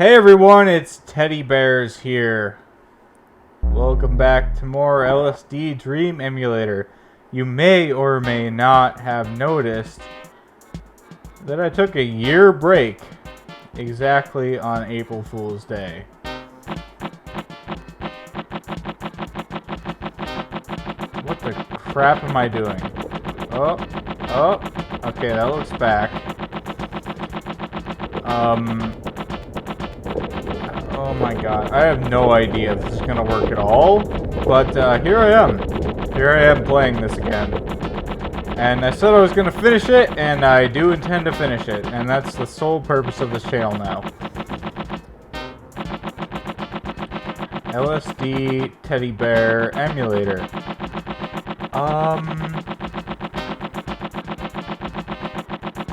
Hey everyone, it's Teddy Bears here. Welcome back to more LSD Dream Emulator. You may or may not have noticed that I took a year break exactly on April Fool's Day. What the crap am I doing? Oh, okay, that looks back. Oh my god, I have no idea if this is gonna work at all, but here I am. Here I am playing this again. And I said I was gonna finish it, and I do intend to finish it, and that's the sole purpose of this channel now. LSD Teddy Bear Emulator.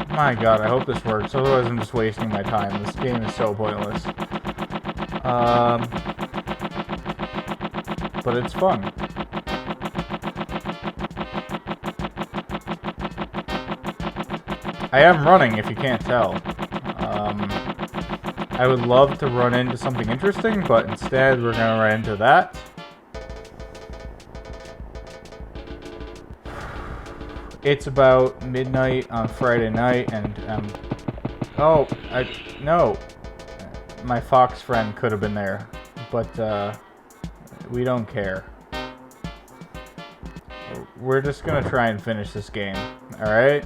My god, I hope this works, otherwise I'm just wasting my time. This game is so pointless. But it's fun. I am running, if you can't tell. I would love to run into something interesting, but instead we're gonna run into that. It's about midnight on Friday night, and no. My fox friend could have been there, but we don't care. We're just gonna try and finish this game, alright?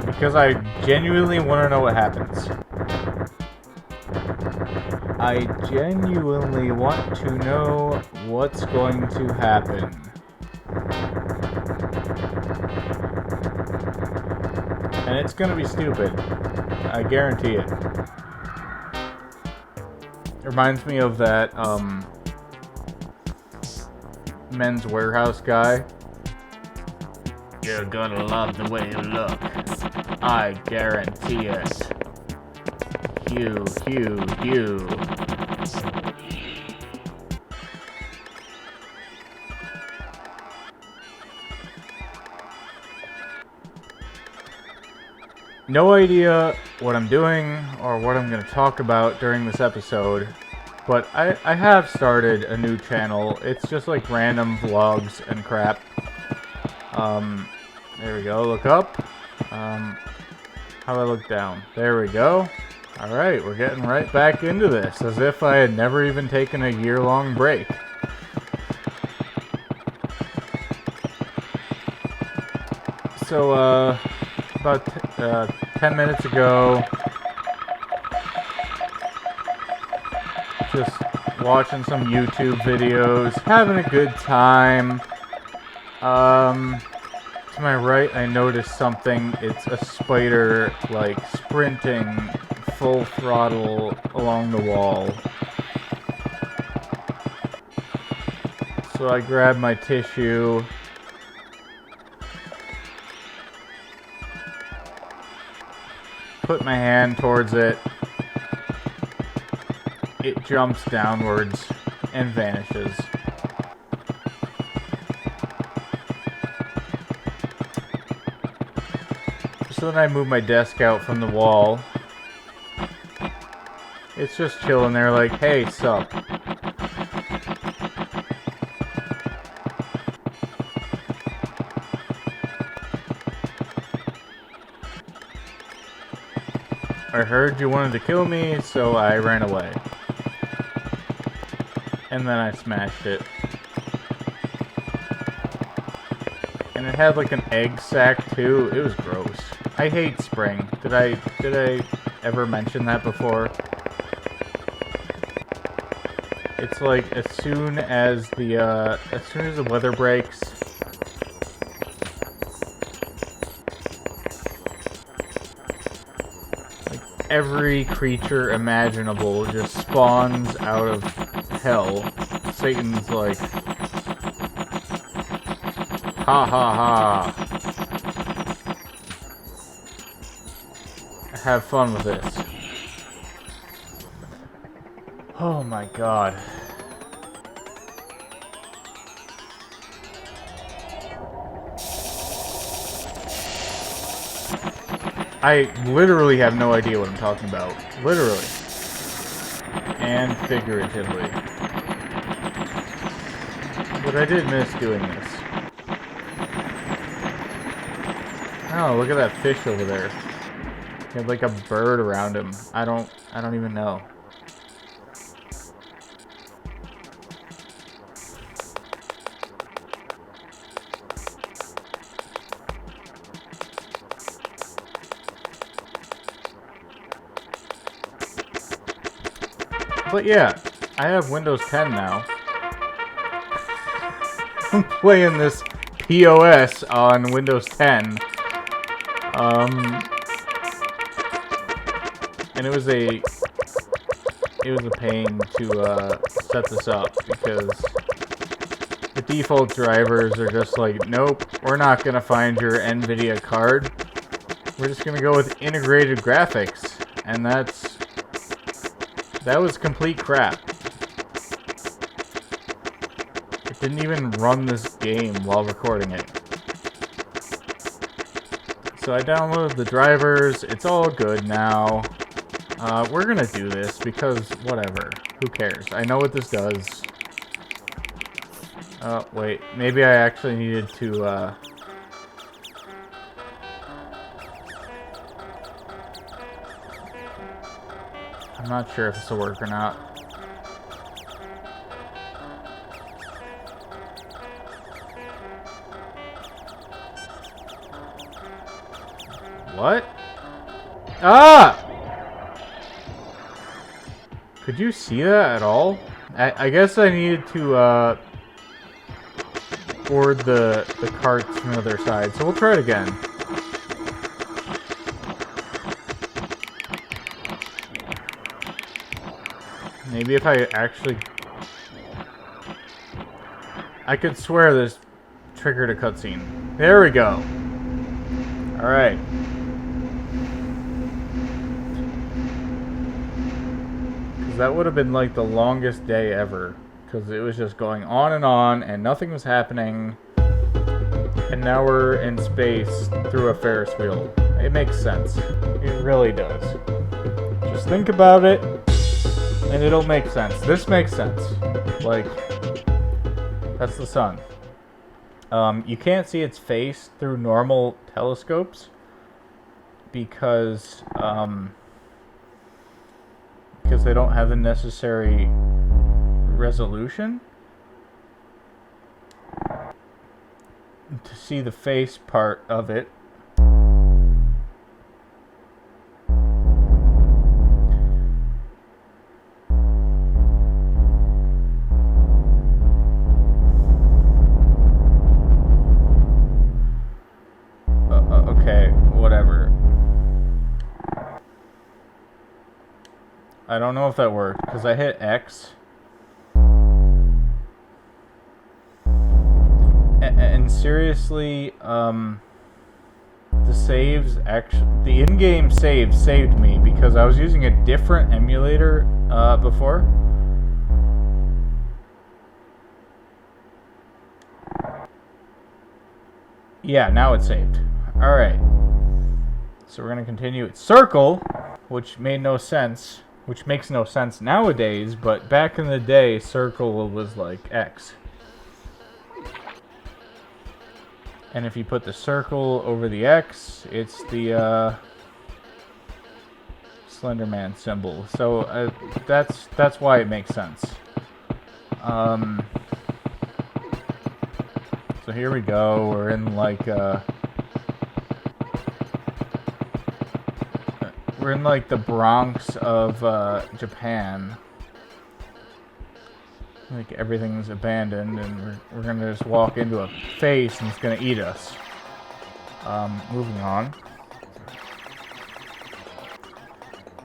Because I genuinely want to know what happens. I genuinely want to know what's going to happen. And it's gonna be stupid. I guarantee it. It reminds me of that, Men's Warehouse guy. You're gonna love the way you look. I guarantee it. You. No idea what I'm doing or what I'm going to talk about during this episode, but I have started a new channel. It's just like random vlogs and crap. There we go, look up. How do I look down? There we go. Alright, we're getting right back into this, as if I had never even taken a year-long break. So, about 10 minutes ago, just watching some YouTube videos, having a good time. To my right, I noticed something. It's a spider, like, sprinting full throttle along the wall. So I grabbed my tissue. Put my hand towards it. It jumps downwards and vanishes. So then I move my desk out from the wall. It's just chilling there like, hey, sup? I heard you wanted to kill me, so I ran away. And then I smashed it. And it had like an egg sac too. It was gross. I hate spring. Did I ever mention that before? It's like as soon as the weather breaks, like every creature imaginable just spawns out of hell. Satan's like, ha ha ha. Have fun with this. Oh my god. I literally have no idea what I'm talking about. Literally. And figuratively. But I did miss doing this. Oh, look at that fish over there. He had like a bird around him. I don't even know. But yeah, I have Windows 10 now. I'm playing this POS on Windows 10. And it was a pain to set this up because the default drivers are just like, nope, we're not gonna find your NVIDIA card. We're just gonna go with integrated graphics, and that was complete crap. It didn't even run this game while recording it. So I downloaded the drivers. It's all good now. We're gonna do this because whatever. Who cares? I know what this does. Oh, wait. Maybe I actually needed to, I'm not sure if this will work or not. What? Ah! Could you see that at all? I guess I needed to, board the carts from the other side, so we'll try it again. Maybe if I actually... I could swear this triggered a cutscene. There we go. Alright. Because that would have been like the longest day ever. Because it was just going on and nothing was happening. And now we're in space through a Ferris wheel. It makes sense. It really does. Just think about it, and it'll make sense. This makes sense. Like, that's the sun. You can't see its face through normal telescopes because they don't have the necessary resolution to see the face part of it. Okay, whatever. I don't know if that worked because I hit X. And seriously, the in-game save saved me because I was using a different emulator before. Yeah, now it's saved. Alright. So we're gonna continue. It's circle, which made no sense, which makes no sense nowadays, but back in the day, circle was like X. And if you put the circle over the X, it's the Slender Man symbol. So that's why it makes sense. So here we go. We're in like the Bronx of Japan. Like everything's abandoned, and we're gonna just walk into a face and it's gonna eat us. Moving on.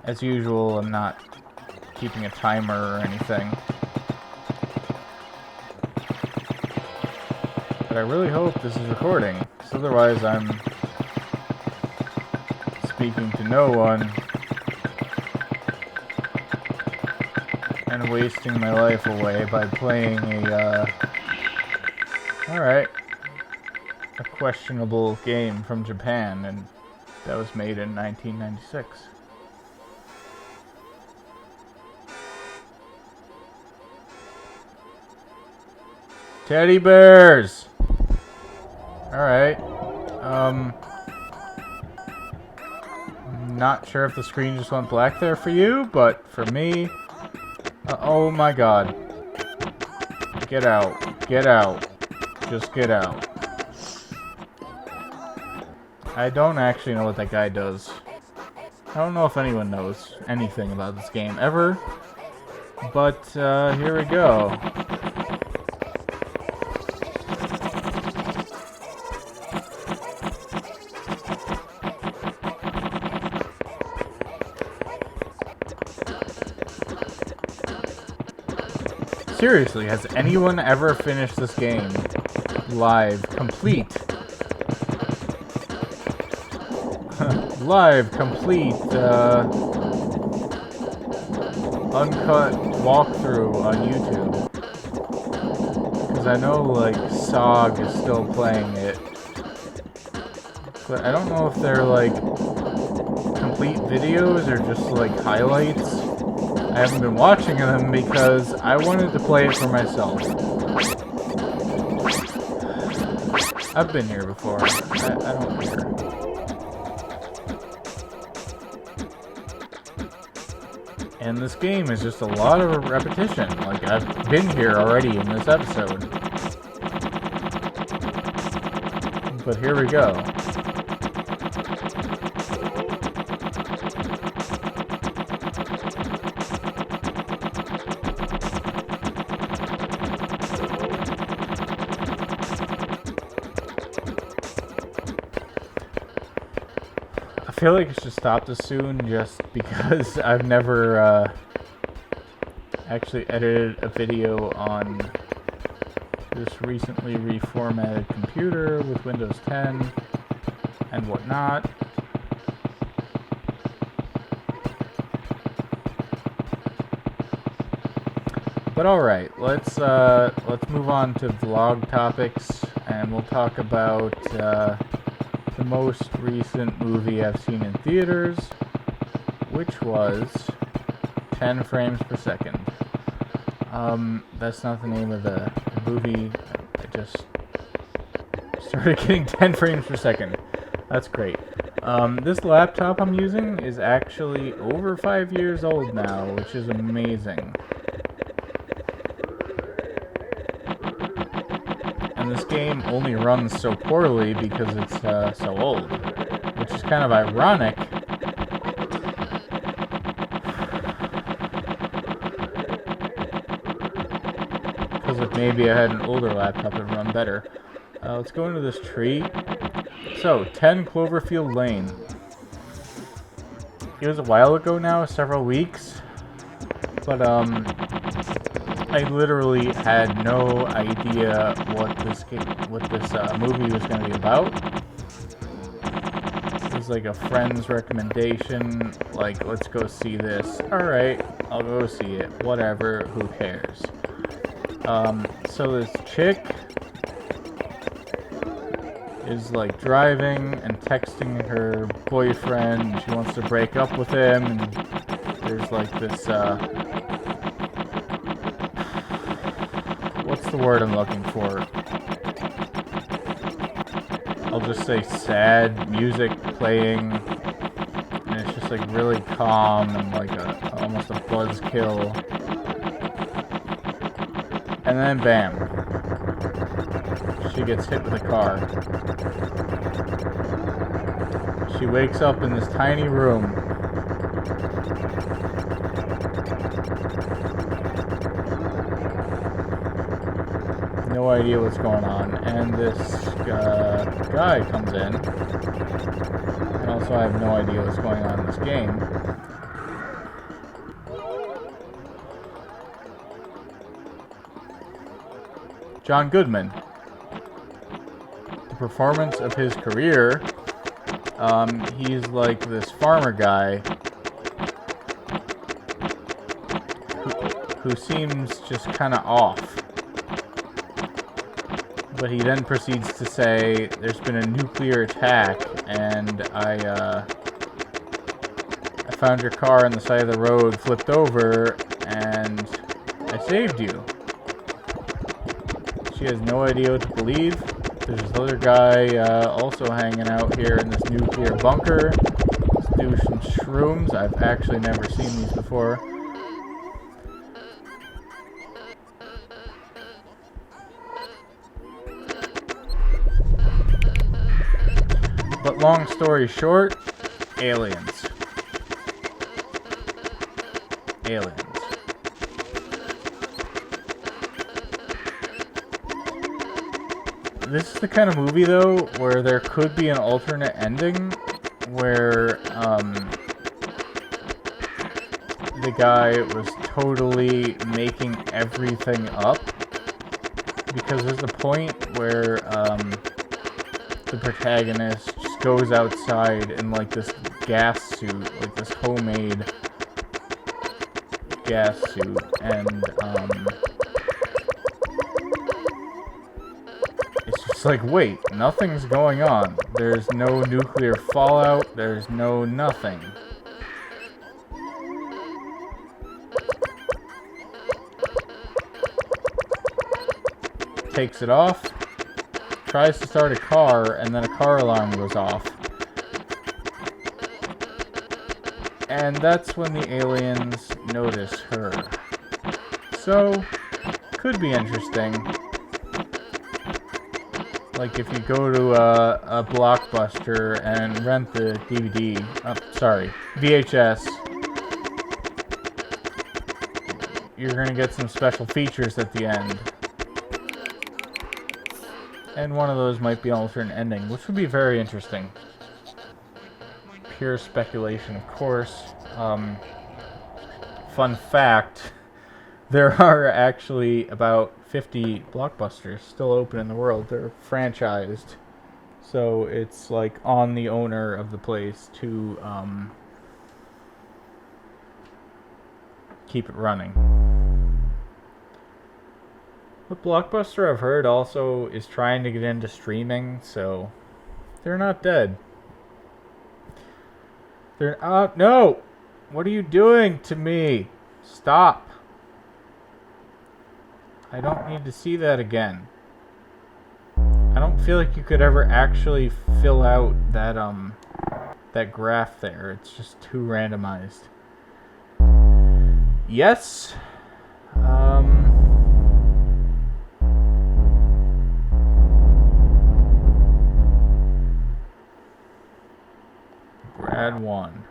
As usual, I'm not keeping a timer or anything. But I really hope this is recording, because otherwise I'm speaking to no one and wasting my life away by playing a questionable game from Japan, and that was made in 1996. Teddy bears! Alright. Not sure if the screen just went black there for you, but for me... oh my god. Get out. Get out. Just get out. I don't actually know what that guy does. I don't know if anyone knows anything about this game ever. But, here we go. Seriously, has anyone ever finished this game live, complete? Live, complete, uncut walkthrough on YouTube. Because I know, like, SOG is still playing it. But I don't know if they're, like, complete videos or just, like, highlights. I haven't been watching them because I wanted to play it for myself. I've been here before. I don't care. And this game is just a lot of repetition. Like, I've been here already in this episode. But here we go. I feel like it should stop this soon just because I've never actually edited a video on this recently reformatted computer with Windows 10 and whatnot. But alright, let's move on to vlog topics, and we'll talk about the most recent movie I've seen in theaters, which was 10 frames per second. That's not the name of the movie. I just started getting 10 frames per second. That's great. This laptop I'm using is actually over 5 years old now, which is amazing. And this game only runs so poorly because it's so old, which is kind of ironic. Because if maybe I had an older laptop, it would run better. Let's go into this tree. So, 10 Cloverfield Lane. It was a while ago now, several weeks, but I literally had no idea what this movie was going to be about. It was like a friend's recommendation, like, let's go see this. Alright, I'll go see it. Whatever, who cares? So this chick is like driving and texting her boyfriend. She wants to break up with him, and there's like this, what's the word I'm looking for? I'll just say sad music playing, and it's just like really calm and like almost a buzzkill. And then bam, she gets hit with a car. She wakes up in this tiny room. No idea what's going on, and this guy comes in, and also I have no idea what's going on in this game. John Goodman. The performance of his career, he's like this farmer guy who seems just kind of off. But he then proceeds to say, there's been a nuclear attack, and I found your car on the side of the road, flipped over, and I saved you. She has no idea what to believe. There's this other guy also hanging out here in this nuclear bunker. Let's do some shrooms. I've actually never seen these before. But long story short, aliens. Aliens. This is the kind of movie, though, where there could be an alternate ending where the guy was totally making everything up. Because there's a point where the protagonist just goes outside in like this gas suit, like this homemade gas suit, and it's just like, wait, nothing's going on. There's no nuclear fallout, there's no nothing. Takes it off, tries to start a car, and then a car alarm goes off. And that's when the aliens notice her. So, could be interesting. Like if you go to a Blockbuster and rent the VHS, you're gonna get some special features at the end. And one of those might be an alternate ending, which would be very interesting. Pure speculation, of course. Fun fact, there are actually about 50 Blockbusters still open in the world. They're franchised. So it's like on the owner of the place to keep it running. But Blockbuster, I've heard, also is trying to get into streaming, so they're not dead. They're no! What are you doing to me? Stop. I don't need to see that again. I don't feel like you could ever actually fill out that that graph there. It's just too randomized. Yes. Brad 1.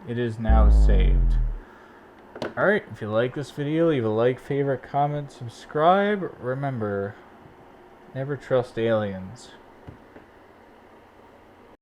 It is now saved. Alright, if you like this video, leave a like, favorite, comment, subscribe. Remember, never trust aliens.